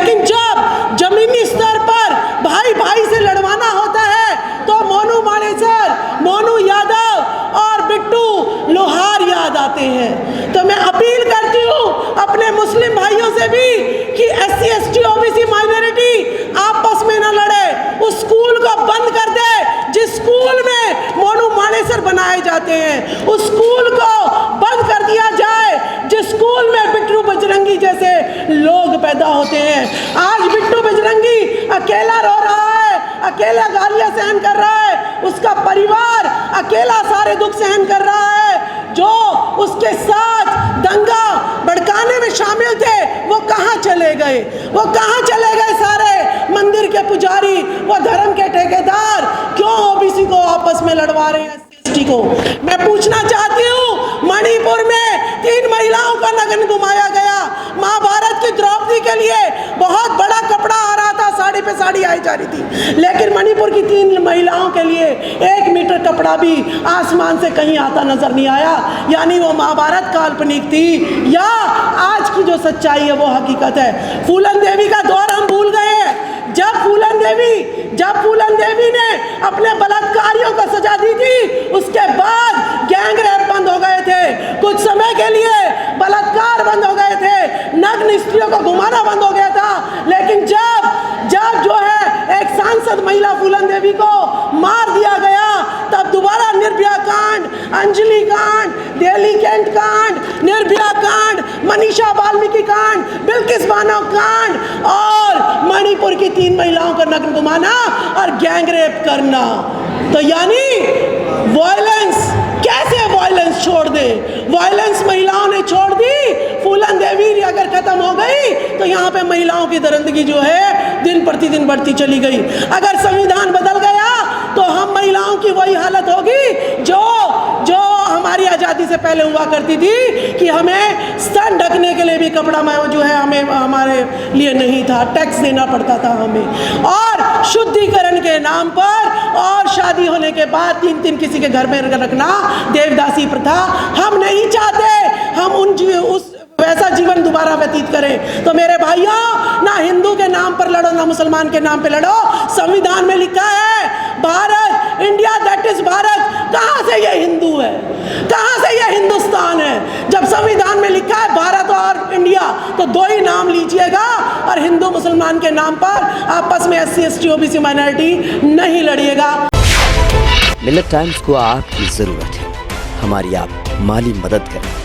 लेकिन जब जमीनी स्तर पर भाई भाई से लड़वाना होता है तो मोनू मानेसर, मोनू यादव और बिट्टू लोहार याद आते हैं। तो मैं अपील करती हूँ अपने मुस्लिम भाइयों से भी कि SC ST OBC माइनॉरिटी आपस में न लड़े, उस स्कूल को बंद कर दे जिस स्कूल में मोनू मानेसर बनाए जाते हैं, उस स्कूल को बंद कर दिया जाए जिस स्कूल में बिट्टू बजरंगी जैसे लोग पैदा होते हैं। आज बिट्टू बजरंगी अकेला रो रहा है, अकेला गालियां सहन कर रहा है, उसका परिवार अकेला सारे दुख सहन कर रहा है। जो उसके साथ दंगा भड़काने में शामिल थे वो कहाँ चले गए, वो कहाँ चले गए सारे मंदिर के पुजारी, वो धर्म के ठेकेदार? क्यों OBC को आपस में लड़वा रहे हैं SC ST को? मैं पूछना चाहती हूँ, मणिपुर में 3 महिलाओं का नग्न घुमाया गया। महाभारत की द्रौपदी के लिए बहुत बड़ा कपड़ा आ रहा था, साड़ी पे साड़ी आई जा रही थी, लेकिन मणिपुर की 3 महिलाओं के लिए 1 मीटर कपड़ा भी आसमान से कहीं आता नजर नहीं आया। यानी वो महाभारत काल्पनिक थी या आज की जो सच्चाई है वो हकीकत है। फूलन देवी का दौर हम भूल गए हैं। जब फूलन देवी ने अपने बलात्कारियों को सजा दी थी, उसके बाद गैंग रेप बंद हो गए थे, कुछ समय के लिए बलात्कार बंद हो गए थे, नग्न स्त्रियों को घुमाना बंद हो गया था। लेकिन जब जो है एक सांसद महिला फूलन देवी को मार दिया गया, तब दोबारा निर्भया कांड, अंजलि कांड, दिल्ली कैंट कांड, निर्भया कांड, मनीषा वाल्मीकि कांड, बिल्किस बानो कांड और मणिपुर की 3 महिलाओं को नग्न घुमाना और गैंग रेप करना। तो यानी वायलेंस, कैसे वायलेंस छोड़ दे? वायलेंस महिलाओं ने छोड़ दी, फूलन देवी अगर खत्म हो गई तो यहाँ पे महिलाओं की दरिंदगी जो है दिन प्रतिदिन बढ़ती चली गई। अगर संविधान बदल गया तो हम महिलाओं की वही हालत होगी जो हमारी आज़ादी से पहले हुआ करती थी कि हमें स्तन ढकने के लिए भी कपड़ा जो है हमें हमारे लिए नहीं था, टैक्स देना पड़ता था हमें। और शुद्धिकरण के नाम पर और शादी होने के बाद 3-3 किसी के घर में रखना, देवदासी प्रथा हम नहीं चाहते। हम उस वैसा जीवन दोबारा व्यतीत करें। तो मेरे भाइयों, ना हिंदू के नाम पर लड़ो ना मुसलमान के नाम पे लड़ो। संविधान में लिखा है Bharat, India that is Bharat. कहाँ से ये हिंदू है, कहाँ से ये हिंदुस्तान है? जब संविधान में लिखा है भारत और इंडिया, तो 2 ही नाम लीजिएगा और हिंदू मुसलमान के नाम पर आपस में SC ST OBC माइनॉरिटी नहीं लड़िएगा। मिलत टाइम्स को आपकी जरूरत है, हमारी आप माली मदद करें।